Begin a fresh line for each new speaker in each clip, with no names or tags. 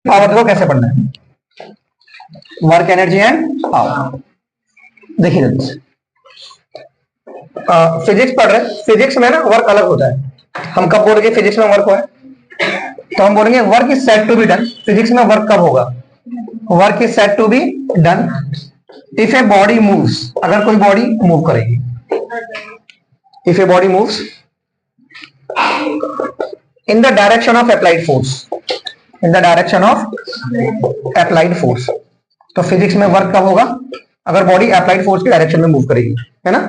Power देखो कैसे पढ़ना है, वर्क एनर्जी एंड पावर। देखिए जल्दी से, फिजिक्स पढ़ रहे हैं, फिजिक्स में ना वर्क अलग होता है। हम कब बोलेंगे फिजिक्स में वर्क हुआ है, तो हम बोलेंगे work is said to be done. Physics में वर्क कब होगा, work is said to be done if a body moves, अगर कोई बॉडी मूव करेगी, if a body moves in the direction of applied force, in the direction of applied force. तो physics में work कब होगा, अगर बॉडी अप्लाइड फोर्स की direction में मूव करेगी, है ना।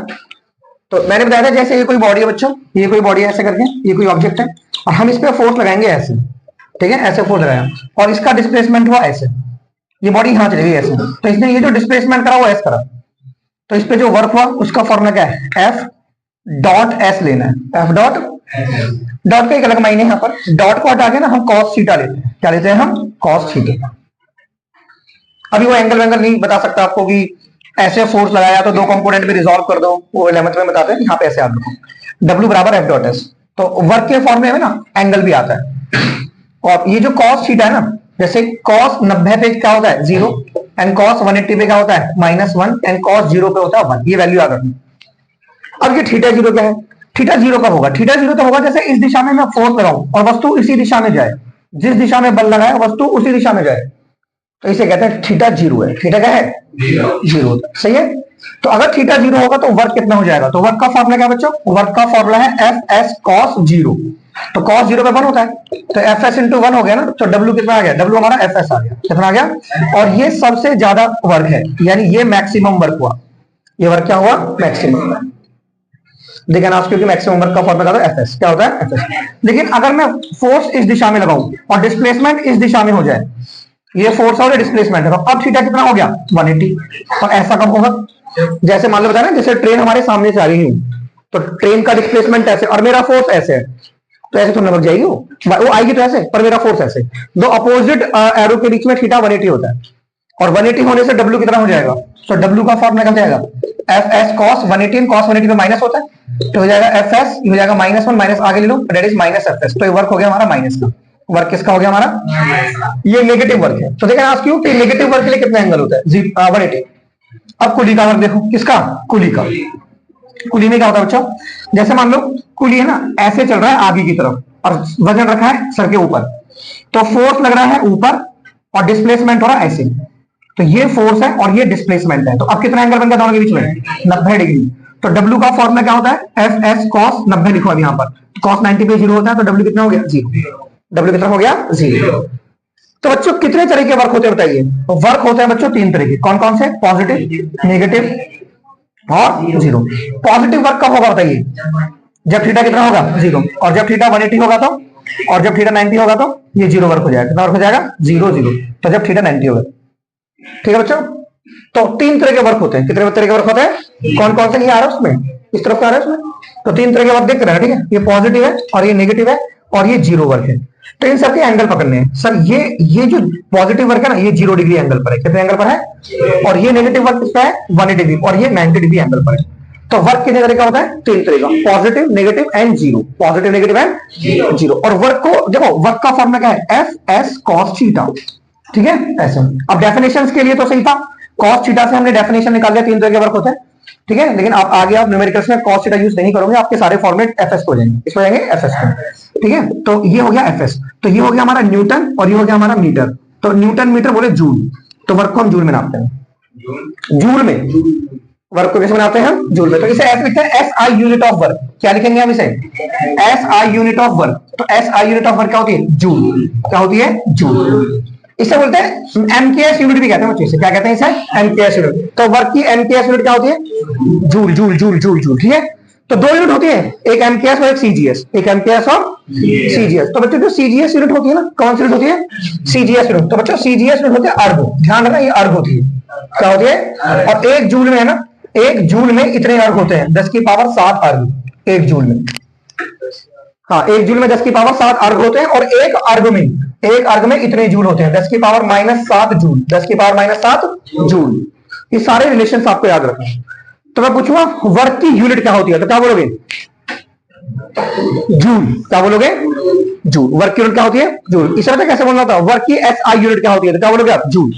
तो मैंने बताया था जैसे ये कोई बॉडी है बच्चों, ये कोई बॉडी है ऐसे करके, ये कोई ऑब्जेक्ट है और हम इस पे फोर्स लगाएंगे ऐसे, ठीक है, ऐसे फोर्स लगाया और इसका डिस्प्लेसमेंट हुआ ऐसे, ये बॉडी यहां चली गई ऐसे, तो इसने ये जो डिस्प्लेसमेंट करा वो एस करा, तो इस पे जो वर्क हुआ उसका फॉर्मूला क्या है, एफ डॉट एस लेना है, एफ डॉट, डॉट का एक अलग मायने यहाँ पर, डॉट को हटा के ना हम कॉस थीटा लेते हैं, क्या लेते हैं हम, कॉस थीटा। अभी वो एंगल वेंगल नहीं बता सकता आपको कि ऐसे फोर्स लगाया तो दो कंपोनेंट में रिजॉल्व कर दो, वो 11th में बताते हैं, यहाँ पे ऐसे आप लिखो W बराबर एफ डॉट एस, तो वर्क के फॉर्मूले में ना एंगल भी आता है। और ये जो कॉस थीटा है ना, जैसे कॉस 90 पे क्या होता है 0 एंड कॉस 180 पे क्या होता है -1 एंड कॉस 0 पे होता है 1, ये वैल्यू याद रखना। अब ये थीटा 0 क्या है, थीटा 0 कब होगा, थीटा 0 तब होगा जैसे इस दिशा में मैं फोर्स लगाऊं और वस्तु इसी दिशा में जाए, जिस दिशा में बल लगाए वस्तु उसी दिशा में जाए, तो इसे कहते हैं थीटा 0 है। थीटा क्या है, 0, सही है। तो अगर थीटा 0 होगा तो वर्क कितना हो जाएगा, तो वर्क का फॉर्मूला क्या बच्चों, वर्क का फॉर्मूला है एफ एस कॉस 0, तो कॉस 0 पे 1 होता है, तो एफ एस इंटू 1 हो गया ना, तो W कितना आ गया, W हमारा एफ एस आ गया, कितना आ गया, और ये सबसे ज्यादा वर्क है, यानी ये मैक्सिमम वर्क हुआ, ये वर्क क्या हुआ, मैक्सिमम। देखिए ना, क्योंकि मैक्सिमम वर्क का फॉर्मूला था एफ एस, क्या होता है एफ एस। लेकिन अगर मैं फोर्स इस दिशा में लगाऊं और डिस्प्लेसमेंट इस दिशा में हो जाए, ये फोर्स और डिस्प्लेसमेंट है, तो अब थीटा कितना हो गया 180, और ऐसा कब होगा, जैसे मान लो बताया ना, जैसे ट्रेन हमारे सामने से आ रही हूं, तो ट्रेन का डिस्प्लेसमेंट ऐसे और मेरा फोर्स ऐसे है, तो ऐसे थोड़ा लग जाएगी, वो आएगी तो ऐसे, पर मेरा फोर्स ऐसे, दो अपोजिट एरो के बीच में थीटा 180 होता है, और 180 होने से W कितना हो जाएगा, तो W का फॉर्मूला क्या जाएगा, एफ एस कॉस 180, कॉस 180 में माइनस होता है, तो हो जाएगा एफ एस, हो जाएगा -1 माइनस आगे ले लो, that is minus F S, तो ये वर्क हो गया हमारा माइनस का, वर्क किसका हो गया हमारा, ये नेगेटिव वर्क है। तो देखना क्यों, नेगेटिव वर्क के लिए कितना एंगल होता है 180। अब कुली का वर्क देखो, किसका, कुली का, कुली में क्या होता है बच्चों, जैसे मान लो कुली है ना, ऐसे चल रहा है आगे की तरफ और वजन रखा है सर के ऊपर, तो फोर्स लग रहा है ऊपर और डिस्प्लेसमेंट हो रहा है ऐसे, तो ये फोर्स है और ये डिस्प्लेसमेंट है, तो अब कितना एंगल बन गया दोनों के बीच में 90 डिग्री। तो W का फॉर्मूला क्या होता है, एफ एस कॉस 90 लिखो अब यहाँ पर, कॉस 90 पे 0 होता है, तो W कितना हो गया 0, W कितना हो गया 0। तो बच्चों कितने तरह के वर्क होते हैं बताइए, तो वर्क होते हैं बच्चों 3 तरह के, कौन कौन से, पॉजिटिव, नेगेटिव और 0। पॉजिटिव वर्क कब होगा बताइए, जब थीटा कितना होगा 0, और जब थीटा 180 होगा तो, और जब थीटा 90 होगा तो ये 0 वर्क हो जाएगा, कितना वर्क हो जाएगा 0 0, तो जब थीटा 90 होगा, ठीक है बच्चों। तो 3 तरह के वर्क होते हैं, कितने तरह के वर्क होते हैं, कौन कौन से, ये आ रहा है उसमें, इस तरफ आ रहा है उसमें, तो 3 तरह के वर्क देख रहे हैं, ठीक है, ये पॉजिटिव है और ये नेगेटिव है और ये 0 वर्क है। तो इन सबके एंगल पकड़ने हैं सर, ये जो पॉजिटिव वर्क है ना, ये 0 डिग्री एंगल पर है, कितने एंगल पर है, और ये नेगेटिव वर्क किसका है 180 डिग्री, और ये 90 डिग्री एंगल पर है। तो वर्क कितने तरह का होता है, 3 तरह का, positive, negative and 0, positive, negative and 0। और वर्क को देखो, वर्क का फॉर्मूला क्या है, एफ एस कॉस थीटा, ठीक है ऐसे। अब डेफिनेशंस के लिए तो सही था, कॉस थीटा से हमने डेफिनेशन निकाल लिया, 3 तरह के वर्क होते हैं, ठीक है, लेकिन आप आगे आप न्यूमेरिकल्स में कॉस थीटा यूज नहीं करोगे, आपके सारे फॉर्मेट एफएस हो जाएंगे, इसमें जाएंगे एफएस को, ठीक है। तो ये हो गया एफएस, तो ये हो गया हमारा न्यूटन और ये हो गया हमारा मीटर। तो न्यूटन मीटर बोले जूल, तो वर्क को हम जूल में नापते हैं, जूल में वर्क को कैसे बनाते हैं हम, जूल में। तो इसे ऐसे लिखते हैं S I unit of work, क्या लिखेंगे हम इसे, S I unit of work. तो S I unit of work क्या होती है, जूल, क्या होती है जूल। इसे बोलते हैं एमकेएस यूनिट भी कहते हैं बच्चे, क्या कहते हैं इसे, एमकेएस यूनिट। तो वर्क की एमकेएस यूनिट क्या होती है, joule joule joule joule joule, ठीक है। तो 2 यूनिट होती है, एक एमकेएस और एक सीजीएस, एक एमकेएस और सीजीएस। तो बच्चों जो सीजीएस यूनिट होती है ना, कौन सी यूनिट होती है, सीजीएस यूनिट। तो बच्चों सीजीएस यूनिट होती है अर्ग, ध्यान रखना ये अर्ग होती है, क्या होती है। और एक जूल में है ना, एक जूल में इतने अर्ग होते हैं, 10 की पावर 7 अर्ग एक जूल में, हाँ एक जूल में 10 की पावर 7 अर्ग होते हैं। और एक अर्ग में इतने जूल होते हैं, 10 की पावर -7 जूल, 10 की पावर -7 जूल। ये सारे रिलेशन आपको याद रखना। तो मैं पूछूंगा वर्क की यूनिट क्या होती है, तो क्या बोलोगे, जूल, क्या बोलोगे जूल। वर्क की यूनिट क्या होती है? जूल। इसे पता कैसे बोलना होता है? वर्क की एस आई यूनिट क्या होती है? तो क्या बोलोगे आप? जूल।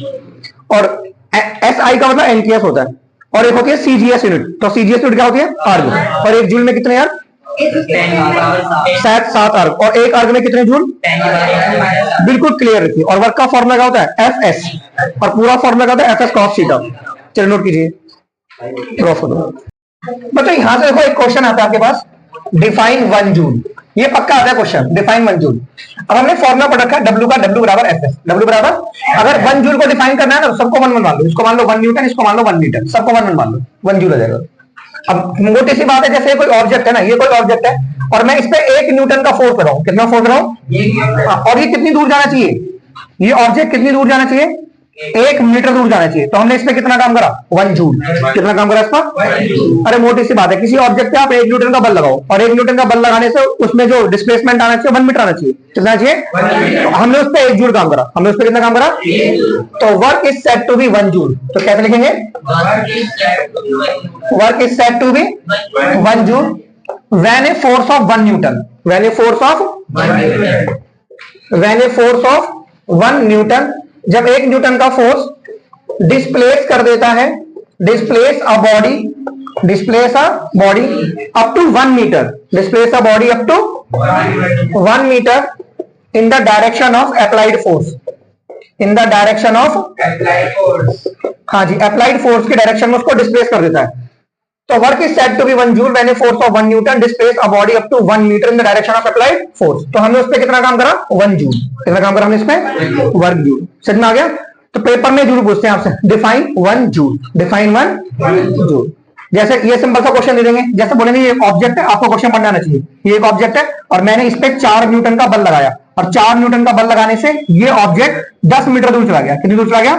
और एस आई का मतलब एनटीएस होता है, और एक होती है सीजीएस यूनिट। तो सीजीएस यूनिट क्या होती है? अर्ग। और एक जूल में कितने यार? 7 अर्ग। और एक अर्ग में कितने जूल? बिल्कुल क्लियर रखिए। और वर्क का फॉर्मूला क्या होता है? F S. और पूरा फॉर्मूला क्या होता है? F S cos theta. चलिए नोट कीजिए, ड्रॉ कर दो। मतलब यहां से देखो एक क्वेश्चन आता है आपके पास, डिफाइन 1 जूल। ये पक्का आता है क्वेश्चन, डिफाइन 1 जूल। अब हमने फॉर्मूला पढ़ रखा है W का, W बराबर एफ एस। W बराबर, अगर 1 जूल को डिफाइन करना है ना, सबको 1 1 मान लो। इसको मान लो 1 न्यूटन, इसको मान लो 1 मीटर, सबको 1 1 मान लो, 1 जूल आ जाएगा। अब मोटी सी बात है, जैसे कोई ऑब्जेक्ट है ना, ये कोई ऑब्जेक्ट है और मैं इस पे 1 न्यूटन का फोर्स कर रहा हूं। कितना फोर्स कर रहा हूं? और ये कितनी दूर जाना चाहिए? ये ऑब्जेक्ट कितनी दूर जाना चाहिए? 1 मीटर दूर जाना चाहिए। तो हमने इस पे कितना काम करा? 1 जूल। कितना काम करा इस पर? अरे मोटी सी बात है, किसी ऑब्जेक्ट पे आप 1 न्यूटन का बल लगाओ, और 1 न्यूटन का बल लगाने से उसमें जो डिस्प्लेसमेंट आना चाहिए 1 मीटर आना चाहिए। कितना चाहिए? तो हमने उस पे 1 जूल काम करा। हमने उस पे कितना काम करा? तो work is said to be 1 joule. तो कैसे लिखेंगे? Work is said to be 1 joule when a force of 1 newton. When a force of 1 newton, जब 1 न्यूटन का फोर्स डिस्प्लेस कर देता है, displace a body up to 1 meter, displace a body up to 1 meter in the direction of applied force. In the direction of, हाँ जी, applied force की direction में उसको डिस्प्लेस कर देता है। तो work is said to be 1 joule when a force of 1 newton displace a body up to 1 meter in the direction of applied force. तो हमने उस पे कितना काम करा? 1 जूल। कितना काम करा हमने इसमें? Work joule. समझ में आ गया? तो पेपर में जरूर पूछते हैं आपसे, डिफाइन 1 जूल, डिफाइन 1 जूल। जैसे ये सिंपल सा क्वेश्चन दे देंगे, जैसे बोलेंगे ये ऑब्जेक्ट है, आपको क्वेश्चन पढ़ना आना चाहिए। ये एक ऑब्जेक्ट है और मैंने इस पे 4 न्यूटन का बल लगाया, और 4 न्यूटन का बल लगाने से ये ऑब्जेक्ट 10 मीटर दूर चला गया। कितनी दूर चला गया?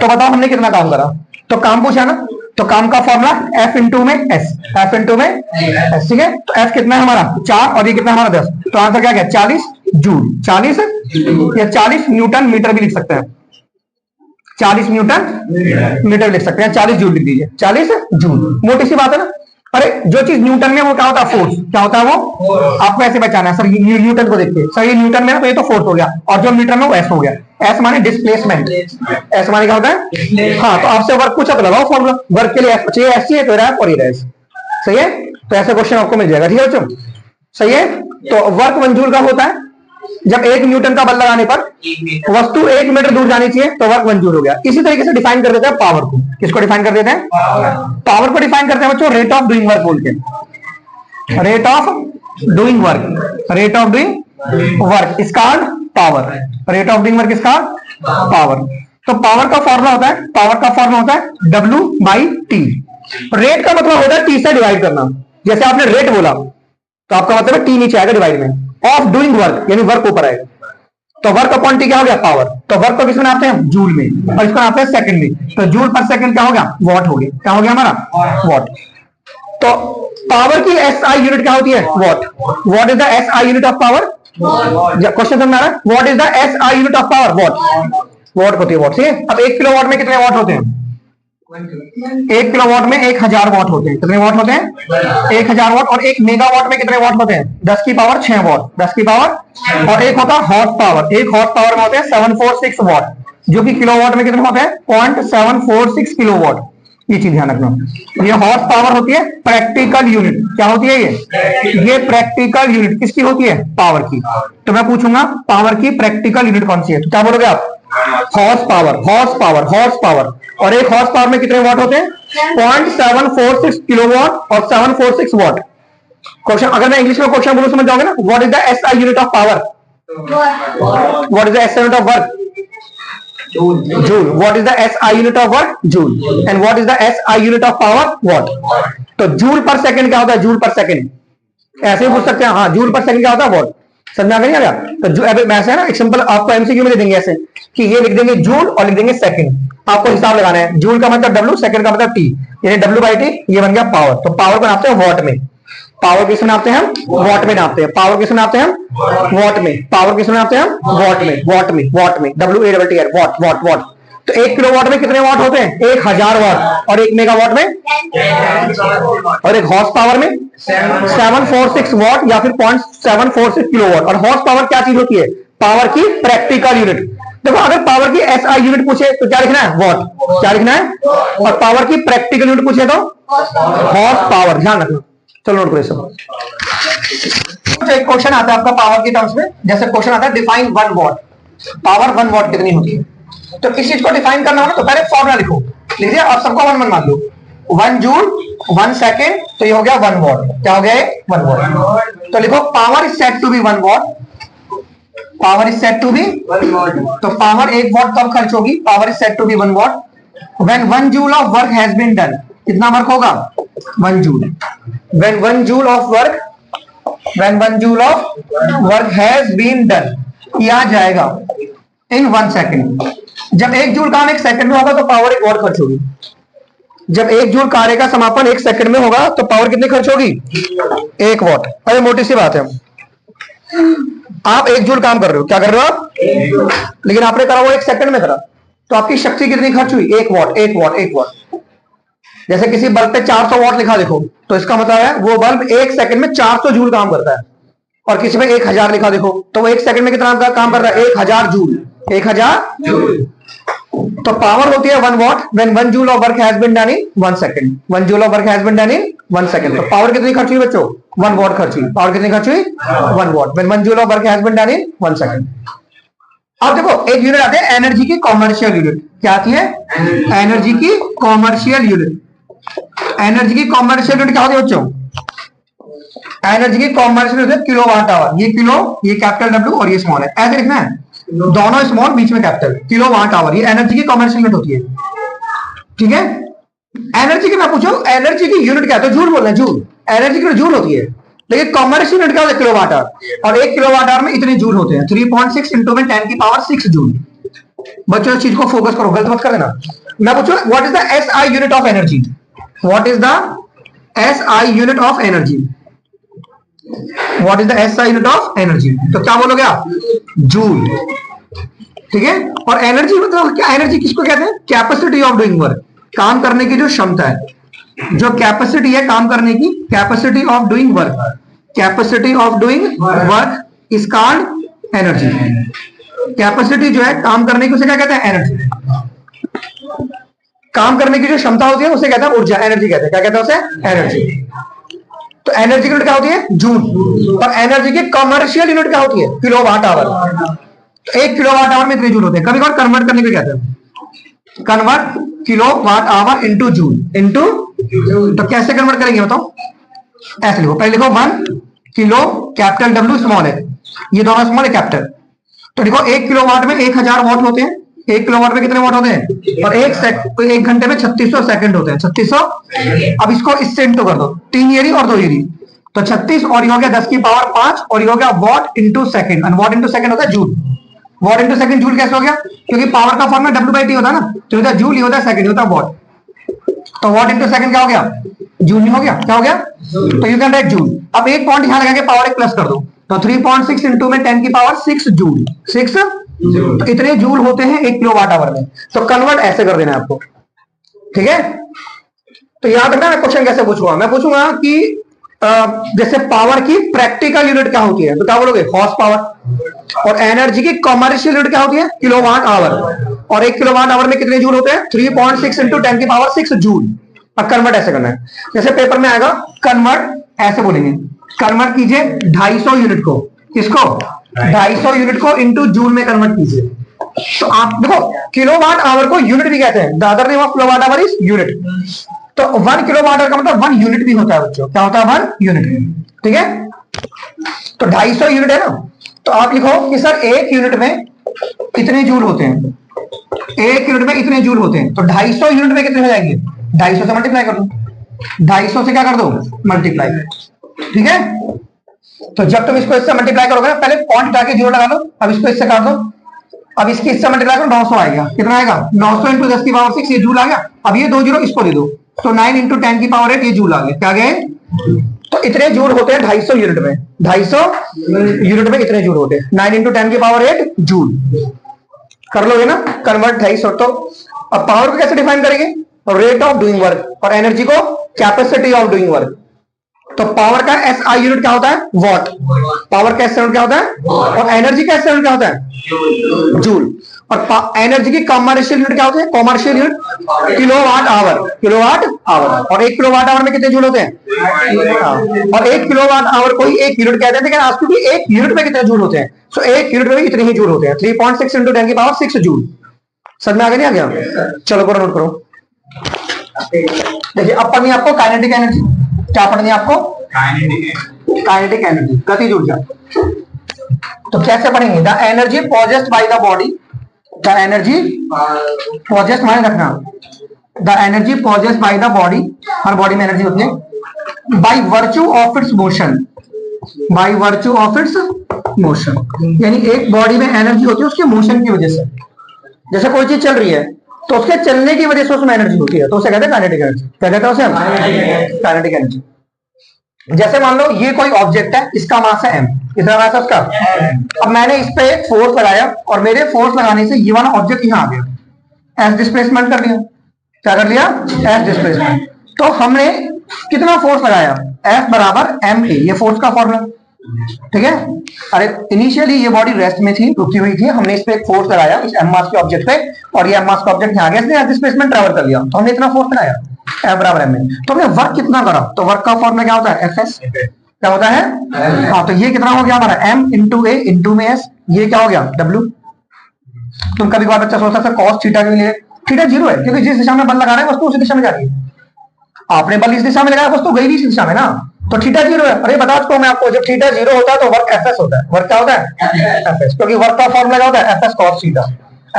तो बताओ हमने कितना काम करा? तो काम पूछा ना, तो काम का फॉर्मूला F इंटू में S, F इंटू में S। ठीक है, तो F कितना है हमारा? 4, और ये कितना है हमारा? 10। तो आंसर क्या है? 40 जूल। 40 या 40 न्यूटन मीटर भी लिख सकते हैं, 40 न्यूटन मीटर लिख सकते हैं, 40 जूल लिख दीजिए, 40 जूल। मोटी सी बात है ना। अरे जो चीज न्यूटन में, वो क्या होता है? फोर्स। क्या होता है वो? आपको ऐसे पहचाना है, सर न्यूटन को देखिए, सर ये न्यूटन में है तो ये तो फोर्स हो गया, और जो मीटर में वो एस हो गया। एस माने डिस्प्लेसमेंट। एस माने क्या होता है? हाँ, तो आपसे वर्क पूछा तो लगाओ फॉर्मूला। वर्क के लिए एस चाहिए, एस चाहिए तो रैप और ये एस। सही है, तो ऐसा क्वेश्चन आपको मिल जाएगा। ठीक है बच्चों, सही है। तो वर्क 1 जूल का होता है जब 1 न्यूटन का बल लगाने पर वस्तु 1 मीटर दूर जानी चाहिए, तो वर्क 1 जूल हो गया। इसी तरीके से डिफाइन कर देते हैं पावर को। किसको डिफाइन कर देते हैं? पावर को डिफाइन करते हैं बच्चों रेट ऑफ डूइंग वर्क बोल के। Rate of doing work, rate of doing work is called power. Rate of doing work is called power. तो पावर का फॉर्मूला होता है, पावर का फॉर्मूला होता है W बाई टी। रेट का मतलब होता है T से डिवाइड करना। जैसे आपने रेट बोला तो आपका मतलब है T नीचे आएगा डिवाइड में, ऑफ डूइंग वर्क यानी वर्क ऊपर आएगा। तो वर्क अपॉन टी क्या हो गया? पावर। तो वर्क को किसमें नापते हैं? जूल में, और इसको नापते हैं सेकंड में। तो जूल पर सेकंड क्या हो गया? वॉट हो गया। क्या हो गया हमारा? वॉट। तो पावर की एसआई यूनिट क्या होती है? What. What is the SI unit of power? Question समझ में आ रहा है? What is the SI unit of power? What. What होती है वॉट। ठीक है, अब 1 किलोवाट में कितने वॉट होते हैं? 1 किलोवाट में 1000 वॉट होते हैं। कितने वॉट होते हैं? 1000 वॉट। और 1 मेगावाट में कितने वॉट होते हैं? 10 की पावर 6 वॉट, 10 की पावर। और एक होता है हॉर्स पावर। 1 हॉर्स पावर में होते हैं 746 वॉट, जो कि किलोवाट में कितने होते हैं? 0.746 किलोवाट। ये चीज ध्यान रखना। ये हॉर्स पावर होती है प्रैक्टिकल यूनिट। क्या होती है ये प्रैक्टिकल यूनिट किसकी होती है? पावर की। तो मैं पूछूंगा पावर की प्रैक्टिकल यूनिट कौन सी है? तो क्या बोलोगे आप? Horse power, horse power, horse power. और 1 हॉर्स पावर में कितने वॉट होते हैं? 0.746 किलोवाट और 746 वॉट। क्वेश्चन अगर मैं इंग्लिश में क्वेश्चन बोलूं समझ जाओगे ना। What is the SI unit of power? What is the SI unit of work? Joule. What is the SI unit of work? Joule. And what is the SI unit of power? Watt। तो joule पर second क्या होता है? Joule पर second ऐसे ही पूछ सकते हैं। हाँ, जूल पर सेकंड क्या होता है? वॉट। समझ में आ गया? तो जो ऐसे है ना, एक सिंपल आपको एमसीक्यू में दे देंगे ऐसे कि ये लिख देंगे जूल और लिख देंगे सेकंड। आपको हिसाब लगाना है। जूल का मतलब W, सेकंड का मतलब T, यानी W बाई T। ये बन गया पावर। तो पावर को नापते हैं वॉट में। पावर किसमें नापते हैं हम? वॉट में नापते हैं। पावर किसमें नापते हैं हम? वॉट में। पावर किसमें नापते हैं हम? वॉट में, वॉट में, वॉट में। WATT, what, what, what. तो 1 किलोवाट में कितने वाट होते हैं? 1000 वाट। और 1 मेगावाट में, और 1 हॉर्स पावर में 746 वाट या फिर 0.746 किलोवाट। और हॉर्स पावर क्या चीज होती है? पावर की प्रैक्टिकल यूनिट। देखो अगर पावर की एसआई यूनिट पूछे तो क्या लिखना है? वॉट। क्या लिखना है? और पावर की प्रैक्टिकल यूनिट पूछे तो हॉर्स पावर। ध्यान रखना। चलो नोट करो ये सब। एक क्वेश्चन आता है आपका पावर के टर्म्स में, जैसे क्वेश्चन आता है डिफाइन 1 वॉट। पावर 1 वॉट कितनी होती है? तो इस चीज को डिफाइन करना होगा तो पहले फॉर्मूला लिखो, लिख दिया और सबको 1 1 मान लो। 1 जूल 1 सेकेंड, तो ये हो गया 1 वॉट। क्या हो गया? 1 वॉट। तो लिखो power is said to be 1 watt. Power is said to be 1 watt. तो पावर 1 वॉट कब खर्च होगी? Power is said to be 1 watt when 1 joule of work has been done. कितना वर्क होगा? 1 joule. When 1 joule of work, when 1 joule of work has been done किया जाएगा इन 1 second. जब 1 joule काम 1 सेकंड में होगा तो पावर 1 वॉट खर्च होगी। जब 1 जूल कार्य का समापन 1 सेकंड में होगा तो पावर कितनी खर्च होगी? 1 वॉट। अरे मोटी सी बात है। आप 1 जूल काम कर रहे हो, क्या कर रहे हो आप? लेकिन आपने करा वो 1 सेकंड में करा, तो आपकी शक्ति कितनी खर्च हुई? 1 वॉट। 1 what 1 what. जैसे किसी बल्ब पे 400 वॉट लिखा देखो, तो इसका मतलब है वो बल्ब 1 सेकंड में 400 जूल काम करता है। और किसी में 1000 लिखा देखो, तो वो 1 सेकंड में कितना काम कर रहा है? 1000 जूल। 1000 जूल। तो पावर होती है 1 watt when 1 joule of work has been done in 1 second. 1 joule of work has been done in 1 second. तो पावर कितनी खर्च हुई बच्चों? 1 वॉट खर्च हुई। पावर कितनी खर्च हुई? 1 watt when 1 joule of work has been done in 1 second. अब देखो एक यूनिट आती है एनर्जी की कॉमर्शियल यूनिट। क्या आती है? एनर्जी की कॉमर्शियल यूनिट। एनर्जी की कॉमर्शियल यूनिट क्या होती है बच्चों? एनर्जी की कॉमर्शियल यूनिट किलोवाट आवर। ये किलो, ये कैपिटल डब्ल्यू और ये स्मॉल है, ऐसे लिखना है, दोनों स्मॉल बीच में कैपिटल। किलोवाट आवर ये एनर्जी की कॉमर्शियल यूनिट होती है। ठीक है। एनर्जी की मैं पूछूं एनर्जी की यूनिट क्या है तो जूल बोल रहे हैं, जूल। एनर्जी की जूल होती है, लेकिन कॉमर्शियल यूनिट क्या होता है? Kilowatt hour. और 1 किलोवाट आवर में इतने जूल होते हैं। 3.6 इंटू में 10 की पावर 6 जूल। बच्चों इस चीज को फोकस करो, गलत मत कर देना। मैं पूछूं what is the SI unit of energy? What is the SI unit of energy? What is the SI unit of energy? तो क्या बोलोगे आप? जूल। ठीक है। और एनर्जी मतलब क्या? एनर्जी किसको कहते हैं? Capacity of doing work. काम करने की जो क्षमता है, जो कैपेसिटी है काम करने की, capacity of doing work. Capacity of doing work is called energy. Capacity जो है काम करने की, उसे क्या कहते हैं? एनर्जी। काम करने की जो क्षमता होती है उसे कहते हैं ऊर्जा, एनर्जी कहते हैं। क्या कहते हैं उसे? एनर्जी। तो एनर्जी की यूनिट क्या होती है? जूल। और एनर्जी की कमर्शियल यूनिट क्या होती है? Kilowatt hour. तो 1 किलोवाट आवर में इतने जूल होते हैं। कभी कभार कन्वर्ट करने को कहते हैं, convert kilowatt hour into joule. Into, तो कैसे कन्वर्ट करेंगे बताओ? ऐसे लिखो, पहले लिखो 1 किलो कैपिटल डब्ल्यू स्मॉल है, ये दोनों स्मॉल है कैपिटल। तो देखो 1 किलोवाट में 1000 वॉट होते हैं। 1 किलोवाट में कितने वॉट होते हैं? और 1 घंटे में 3600 सेकंड होते हैं। 3600। अब इसको इससे इंटू कर दो, 3 ईयरी और 2 ईयरी, तो 36 और ये हो गया 10 की पावर 5 और ये हो गया वॉट इंटू सेकंड। और वॉट इंटू सेकंड होता है joule. What into second joule कैसे हो गया? क्योंकि पावर का फॉर्मूला W/T होता है ना, तो होता है जूल, ये होता है सेकंड, होता है वॉट। तो वॉट इंटू सेकंड क्या हो गया? जूल नहीं हो गया? क्या हो गया? तो यू कैन राइट जूल। अब एक पॉइंट यहां लगा के पावर 1 प्लस कर दो, तो 3.6 इंटू में 10 की पावर 6 जूल। 6 तो इतने जूल होते हैं 1 किलोवाट आवर में। तो कन्वर्ट ऐसे कर देना है आपको। ठीक है। तो याद रखना मैं क्वेश्चन कैसे पूछूंगा। मैं पूछूंगा कि जैसे पावर की प्रैक्टिकल यूनिट क्या होती है, तो क्या बोलोगे? Horse power. और एनर्जी की कॉमर्शियल यूनिट क्या होती है? Kilowatt hour. और 1 किलोवाट आवर में कितने जूल होते हैं? 3.6 इंटू 10 की पावर 6 जूल। अब कन्वर्ट ऐसे करना है, जैसे पेपर में आएगा कन्वर्ट ऐसे बोलेंगे, कन्वर्ट कीजिए 250 यूनिट को, किसको? 250 यूनिट को इंटू जूल में कन्वर्ट कीजिए। तो आप देखो किलोवाट आवर को यूनिट भी कहते हैं। The other name of kilowatt hour is unit. तो 1 किलोवाट आवर का मतलब 1 यूनिट भी होता है बच्चों। क्या होता है? 1 यूनिट। ठीक है। तो 250 यूनिट है ना, तो आप लिखो कि सर 1 यूनिट में इतने जूल होते हैं। 1 यूनिट में इतने जूल होते हैं, तो 250 यूनिट में कितने हो जाएंगे? 250 से मल्टीप्लाई कर दो। 250 से क्या कर दो? मल्टीप्लाई। ठीक है। तो जब तुम इसको इससे मल्टीप्लाई करोगे ना, पहले पॉइंट हटा के जीरो लगा लो। अब इसको इससे काट दो। अब इसकी इससे मल्टीप्लाई करो, 900 आएगा। कितना आएगा? 900 इंटू 10 की पावर 6, ये जूल आ गया। अब ये 2 जीरो इसको दे दो, तो 9 इंटू 10 की पावर 8, ये जूल आ गया। क्या गए? तो इतने जूल होते हैं 250 यूनिट में। 250 यूनिट में इतने जूल होते हैं। 9 इंटू 10 की पावर 8 जूल। कर लोगे ना कन्वर्ट 250। तो अब पावर को कैसे डिफाइन करेंगे? रेट ऑफ डूइंग वर्क, और एनर्जी को कैपेसिटी ऑफ डूइंग वर्क। तो पावर का एसआई यूनिट क्या होता है? वॉट। पावर का एसआई यूनिट क्या होता है? और एनर्जी का एसआई यूनिट क्या होता है? जूल। और एनर्जी की कमर्शियल यूनिट क्या होती है? Commercial unit kilowatt hour. Kilowatt hour. और 1 किलोवाट आवर में कितने जूल होते हैं? और 1 किलोवाट आवर को ही 1 यूनिट कहते हैं, लेकिन आज भी 1 यूनिट में कितने जूल होते हैं? सो 1 यूनिट में भी इतने ही जूल होते हैं। 3.6 इंटू 10 की पावर 6 जूल। समझ में आ गया नहीं आ गया? चलो करो, नोट करो। देखिए अब पढ़नी है आपको काइनेटिक एनर्जी। क्या पढ़नी है आपको? काइनेटिक एनर्जी, गतिज ऊर्जा। तो कैसे पढ़ेंगे? The energy possessed by the body, the energy possessed, मान रखना, the energy possessed by the body, हर बॉडी में एनर्जी होती है, by virtue of its motion, by virtue of its motion. यानी एक बॉडी में एनर्जी होती है उसके मोशन की वजह से। जैसे कोई चीज चल रही है तो उसके चलने की वजह से उसमें एनर्जी होती है, तो उसे कहते हैं काइनेटिक एनर्जी। क्या कहते हैं उसे? Kinetic energy. जैसे मान लो ये कोई ऑब्जेक्ट है, इसका मास है m, कितना मास है उसका? अब मैंने इस पे एक फोर्स लगाया और मेरे फोर्स लगाने से ये वाला ऑब्जेक्ट यहाँ आ गया, एस डिस्प्लेसमेंट कर लिया। क्या कर लिया? S displacement. तो हमने कितना फोर्स लगाया? F बराबर ma, ये फोर्स का फॉर्मूला, ठीक है। अरे इनिशियली ये बॉडी रेस्ट में थी, रुकी हुई थी, हमने इस पे एक फोर्स लगाया इस m मास के ऑब्जेक्ट पे, और ये m मास का ऑब्जेक्ट यहाँ आ गया, इसने डिस्प्लेसमेंट ट्रैवल कर लिया, तो हमने इतना फोर्स लगाया F बराबर ma। तो हमने वर्क कितना करा? तो वर्क का फॉर्मूला क्या होता है? Fs। क्या होता है? हाँ, तो ये कितना हो गया हमारा? m इंटू a इंटू में s, ये क्या हो गया? W। तुम कभी कभार बच्चा सोचता है cos थीटा के लिए, थीटा 0 है, क्योंकि जिस दिशा में बल लगा रहे हैं वस्तु उसी दिशा में जा रही है। आपने बल इस दिशा में लगाया, वस्तु गई भी इस दिशा में ना, तो थीटा 0 है। अरे बता चुका मैं आपको, जब थीटा 0 होता है तो वर्क Fs होता है। वर्क क्या होता है? Fs, क्योंकि वर्क का फॉर्मूला क्या होता है? Fs cos theta.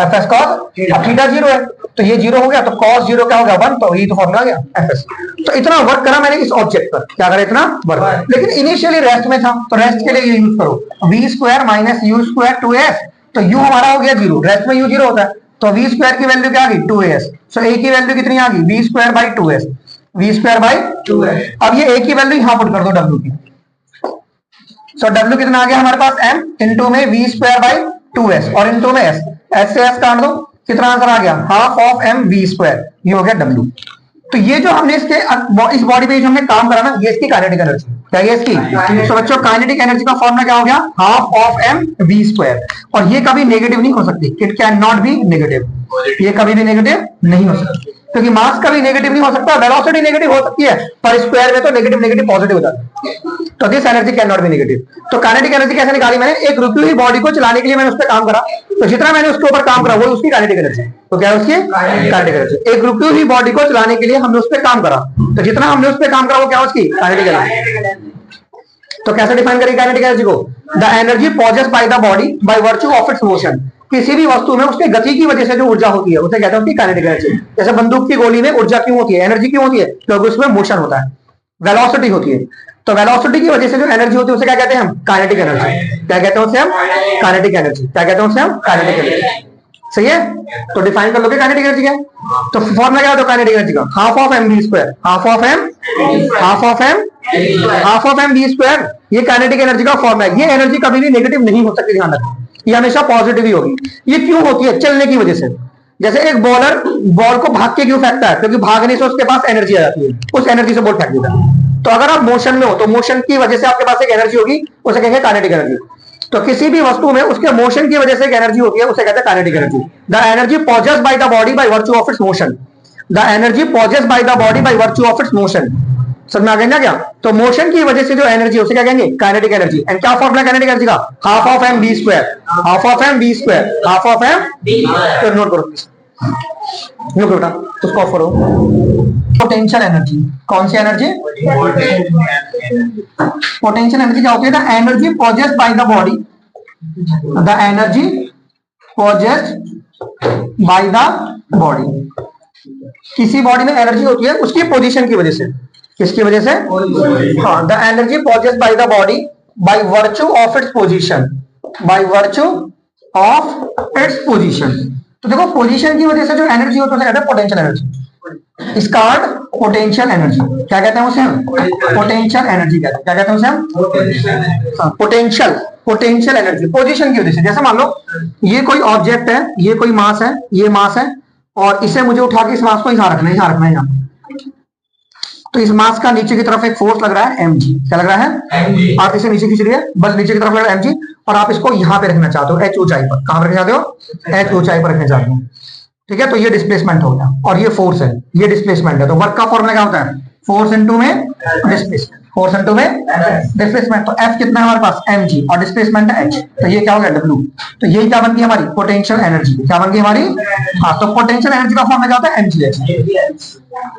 Fs cos, अब थीटा 0 है तो ये 0 हो गया, तो cos 0 क्या हो गया? 1, तो ये तो फॉर्मूला आ गया Fs। तो इतना वर्क करा मैंने इस ऑब्जेक्ट पर, क्या करा? इतना वर्क। लेकिन इनिशियली रेस्ट में था, तो रेस्ट के लिए ये यूज करो, v square minus u square 2s। तो u हमारा हो गया 0, रेस्ट में u 0 होता है, तो v स्क्वायर की वैल्यू क्या आ गई? 2as। सो a की वैल्यू कितनी आ गई? v square by 2s, v square by 2s। अब ये a की वैल्यू यहां पुट कर दो w की। सो w कितना आ गया हमारे पास? m इंटू में v स्क्वायर बाई 2s और इंटू में s, s से s काट दो, कितना आंसर आ गया? Half of m v square, ये हो गया w। तो ये जो हमने इसके इस बॉडी पे जो हमने काम करा ना, ये इसकी काइनेटिक एनर्जी। क्या है इसकी? तो बच्चों काइनेटिक एनर्जी का फॉर्मूला क्या हो गया? Half of m v square. और ये कभी नेगेटिव नहीं हो सकती, it can not be negative, ये कभी भी नेगेटिव नहीं हो सकती, क्योंकि मास कभी नेगेटिव नहीं हो सकता, वेलोसिटी नेगेटिव हो सकती है, पर स्क्वायर में तो नेगेटिव नेगेटिव पॉजिटिव हो जाता है। तो this energy can not be negative. तो काइनेटिक एनर्जी कैसे निकाली मैंने? एक रुकी हुई बॉडी को चलाने के लिए मैंने उस पर काम करा, तो जितना मैंने उसके ऊपर काम करा वो उसकी काइनेटिक एनर्जी। तो क्या है उसकी? Kinetic energy. एक रुकी हुई बॉडी को चलाने के लिए हमने उस पर काम करा, तो जितना हमने उस पर काम करा वो क्या उसकी? Kinetic energy. तो कैसे डिफाइन करेंगे काइनेटिक एनर्जी को? The energy possessed by the body by virtue of its motion. किसी भी वस्तु में उसके गति की वजह से जो ऊर्जा होती है उसे कहते हैं उसकी काइनेटिक एनर्जी। जैसे बंदूक की गोली में ऊर्जा क्यों होती है? एनर्जी क्यों होती है? क्योंकि उसमें मोशन होता है, वेलोसिटी होती है। तो वेलोसिटी की वजह से जो एनर्जी होती है उसे क्या कहते हैं हम? Kinetic energy. क्या कहते हैं उसे हम? Kinetic energy. क्या कहते हैं उसे हम? Kinetic energy. सही है? तो डिफाइन कर लोगे काइनेटिक एनर्जी क्या? तो फॉर्मूला क्या होता है काइनेटिक एनर्जी का? Half of m v square, half of m, half of m, half of m v square, ये काइनेटिक एनर्जी का फॉर्मूला है। ये एनर्जी कभी भी नेगेटिव नहीं हो सकती, ध्यान रखना, ये हमेशा पॉजिटिव ही होगी। ये क्यों होती है? चलने की वजह से। जैसे एक बॉलर बॉल को भाग के क्यों फेंकता है? क्योंकि भागने से उसके पास एनर्जी आ जाती है, उस एनर्जी से बॉल फेंक देता है। तो अगर आप मोशन में हो तो मोशन की वजह से आपके पास एक एनर्जी होगी, उसे कहेंगे काइनेटिक एनर्जी। तो किसी भी वस्तु में उसके मोशन की वजह से एक एनर्जी होती है, उसे कहते हैं kinetic energy. The energy possessed by the body by virtue of its motion, the energy possessed by the body by virtue of its motion. समझ में आ गया ना क्या? तो मोशन की वजह से जो एनर्जी है उसे क्या कहेंगे? Kinetic energy. एंड क्या फॉर्मूला काइनेटिक एनर्जी का? Half of m v square, half of m v square, half of m। तो नोट करो प्लीज, नोट करो बेटा, उसको करो। पोटेंशियल एनर्जी, कौन सी एनर्जी? पोटेंशियल एनर्जी क्या होती है? The energy possessed by the body, the energy possessed by the body. किसी बॉडी में एनर्जी होती है उसकी पोजीशन की वजह से। किसकी वजह से? हाँ, the energy possessed by the body by virtue of its position, by virtue of its position. तो देखो पोजीशन की वजह से जो एनर्जी होती है उसे कहते हैं potential energy. Is called potential energy. क्या कहते हैं उसे हम? पोटेंशियल एनर्जी कहते हैं। क्या कहते हैं उसे हम? पोटेंशियल एनर्जी पोजीशन की वजह से। जैसे मान लो ये कोई ऑब्जेक्ट है, ये कोई मास है, ये मास है, और इसे मुझे उठा के इस मास को यहाँ रखना है, यहाँ रखना है, यहाँ। तो इस मास का नीचे की तरफ एक फोर्स लग रहा है mg। क्या लग रहा है? आप इसे नीचे खींच रही है, बस नीचे की तरफ लग रहा है mg, और आप इसको यहाँ पे रखना चाहते हो h ऊंचाई पर। कहां पर रखना चाहते हो? h ऊंचाई पर रखना चाहते हो। ठीक है, तो ये डिस्प्लेसमेंट हो गया और ये फोर्स है, ये डिस्प्लेसमेंट है। तो वर्क का फॉर्मूला क्या होता है? फोर्स इनटू में डिस्प्लेसमेंट, फोर्स इनटू में डिस्प्लेसमेंट। तो F कितना है हमारे पास? mg, और डिस्प्लेसमेंट है h, तो ये क्या हो गया? W। तो यही क्या बन गई हमारी? Potential energy. क्या बन गई हमारी? हाँ, तो पोटेंशियल एनर्जी का फॉर्मूला क्या होता है? mgh।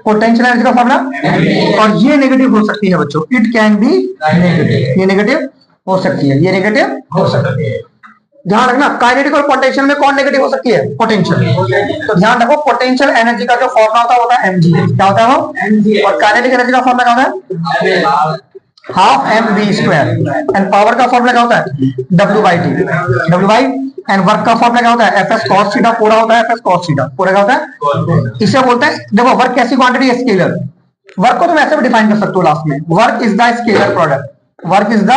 पोटेंशियल एनर्जी का फॉर्मूला, और ये नेगेटिव हो सकती है बच्चों, इट कैन बी नेगेटिव। ये नेगेटिव हो सकती है, ये नेगेटिव हो सकती है। ध्यान रखना, काइनेटिक और पोटेंशियल में कौन नेगेटिव हो सकती है? पोटेंशियल। तो ध्यान रखो, पोटेंशियल एनर्जी का जो फॉर्मूला होता है mg। क्या होता है वो? और काइनेटिक एनर्जी का फॉर्मूला क्या होता है? Half mv square. And power का फॉर्मूला क्या होता है? w/t। एंड वर्क का फॉर्मूला क्या होता है? fs cos थीटा पूरा होता है, fs cos थीटा पूरा क्या होता है? इसे बोलते हैं, देखो वर्क कैसी क्वांटिटी है? स्केलर। वर्क को तुम ऐसे भी डिफाइन कर सकते हो लास्ट में, work is the scalar product. Work is the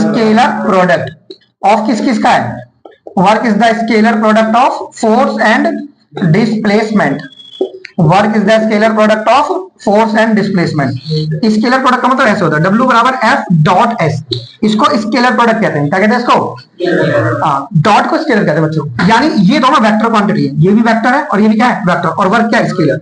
scalar product of किस किस का है? Work is the scalar product of force and displacement. Work is the scalar product of force and displacement. Scalar product का मतलब ऐसे होता है, W बराबर F डॉट S। इसको स्केलर प्रोडक्ट कहते हैं। क्या कहते हैं इसको? डॉट को स्केलर कहते हैं बच्चों। यानी ये दोनों वेक्टर क्वांटिटी है, ये भी वेक्टर है और ये भी क्या है? वेक्टर। और वर्क क्या है? स्केलर।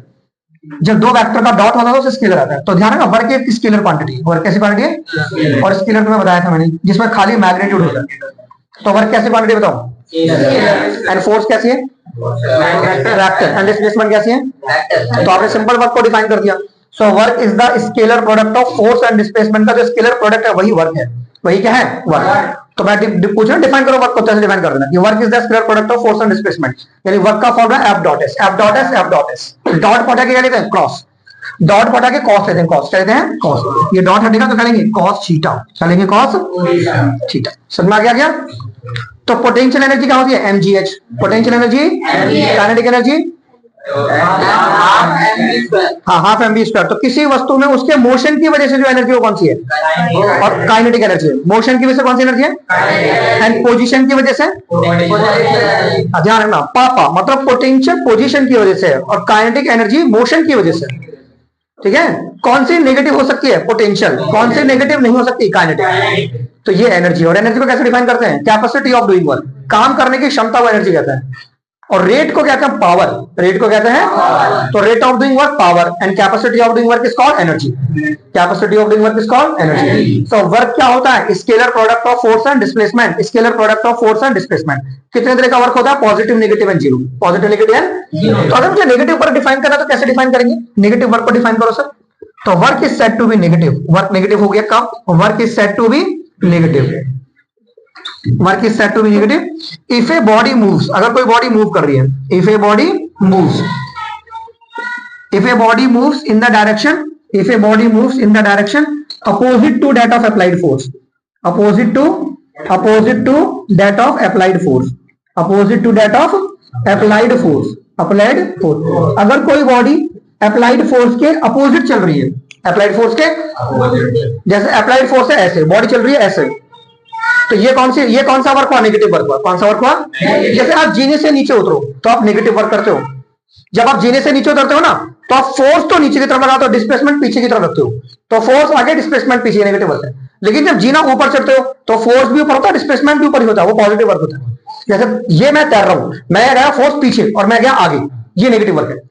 जब दो वेक्टर का डॉट होता है तो उसे स्केलर आता है। तो ध्यान रखना, वर्क एक स्केलर क्वांटिटी है। वर्क कैसी क्वांटिटी है? और स्केलर तुम्हें बताया था मैंने, जिसमें खाली मैग्नीट्यूड होता है। तो वर्क कैसी क्वांटिटी बताओ? एंड फोर्स कैसी है? वेक्टर। एंड डिस्प्लेसमेंट कैसी है? तो आपने सिंपल वर्क को डिफाइन कर दिया। So work is the scalar product of force and displacement का जो स्केलर प्रोडक्ट है वही वर्क है। वही क्या है? वर्क। तो मैं पूछ रहा हूं, डिफाइन करो वर्क को, कैसे डिफाइन कर देना? ये work is the scalar product of force and displacement. यानी वर्क का formula F dot S। F dot S, F dot S। Dot पटा के क्या लेते हैं? क्रॉस। डॉट पटा के कॉस लेते हैं, कॉस कहते हैं कॉस। ये डॉट हटेगा तो क्या लेंगे? Cos theta. क्या लेंगे? Cos theta. समझ में आ गया? तो पोटेंशियल एनर्जी क्या होती है? mgh। Potential energy, kinetic energy half mv square. तो किसी वस्तु में उसके मोशन की वजह से जो एनर्जी वो कौन सी है? और काइनेटिक एनर्जी है। मोशन की वजह से कौन सी एनर्जी है? एंड पोजीशन की वजह से, ध्यान रखना, पापा मतलब पोटेंशियल पोजीशन की वजह से, और काइनेटिक एनर्जी मोशन की वजह से। ठीक है, कौन सी नेगेटिव हो सकती है? पोटेंशियल। कौन सी नेगेटिव नहीं हो सकती? काइनेटिक। तो ये एनर्जी, और एनर्जी को कैसे डिफाइन करते हैं? कैपेसिटी ऑफ डूइंग वर्क, काम करने की क्षमता को एनर्जी कहते हैं। और रेट को कहते हैं पावर। रेट को कहते हैं, तो rate of doing work power, and capacity of doing work is called energy. Capacity of doing work is called energy. तो वर्क क्या होता है? Scalar product of force and displacement. Scalar product of force and displacement. कितने तरह का work होता है? Positive, negative and zero. Positive, negative and zero. तो अगर मुझे नेगेटिव वर्क डिफाइन करना तो कैसे डिफाइन करेंगे? नेगेटिव वर्क को डिफाइन करो सर। तो work is said to be negative. Work negative हो गया कब? Work is said to be negative. Work is said to be negative if a body moves. अगर कोई बॉडी मूव कर रही है, if a body moves, if a body moves in the direction, if a body moves in the direction opposite to that of applied force. Opposite to that of applied force. Opposite to that of applied force. Applied force. अगर कोई body applied force के opposite चल रही है, applied force के, जैसे applied force है ऐसे, बॉडी चल रही है ऐसे, तो ये कौन सा वर्क हुआ? नेगेटिव वर्क हुआ। कौन सा वर्क हुआ? जैसे आप जीने से नीचे उतरो तो आप नेगेटिव वर्क करते हो। जब आप जीने से नीचे उतरते हो ना, तो आप फोर्स तो नीचे की तरफ लगाते हो, डिस्प्लेसमेंट पीछे की तरफ रखते हो। तो फोर्स आगे, डिस्प्लेसमेंट पीछे, नेगेटिव वर्क है। लेकिन जब जीना ऊपर चढ़ते हो तो फोर्स भी ऊपर होता है, डिस्प्लेसमेंट भी ऊपर ही होता है, वो पॉजिटिव वर्क होता है। जैसे ये मैं तैर रहा हूं, मैं गया फोर्स पीछे और मैं गया आगे, ये नेगेटिव वर्क है।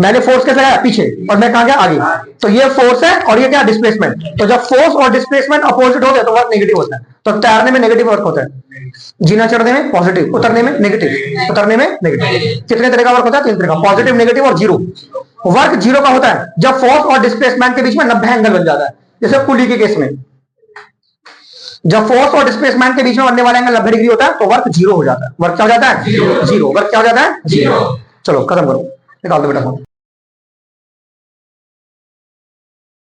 मैंने फोर्स कैसे लगाया? पीछे, और मैं कहां गया? आगे। तो ये फोर्स है और ये क्या? डिस्प्लेसमेंट। तो जब फोर्स और डिस्प्लेसमेंट अपोजिट हो गए तो वर्क नेगेटिव होता है। तो तैरने में नेगेटिव वर्क होता है, जीना चढ़ने में पॉजिटिव, उतरने में नेगेटिव, उतरने में नेगेटिव। कितने तरह का वर्क होता है? 3 तरह का, पॉजिटिव, नेगेटिव और जीरो। वर्क जीरो का होता है जब फोर्स और डिस्प्लेसमेंट के बीच में 90 एंगल बन जाता है। जैसे पुली के केस में जब फोर्स और डिस्प्लेसमेंट के बीच में बनने वाला एंगल 90 डिग्री होता है तो वर्क जीरो हो जाता है। वर्क क्या हो जाता है? जीरो। वर्क क्या हो जाता है? जीरो। चलो खत्म करो, निकाल दो बेटा फोन।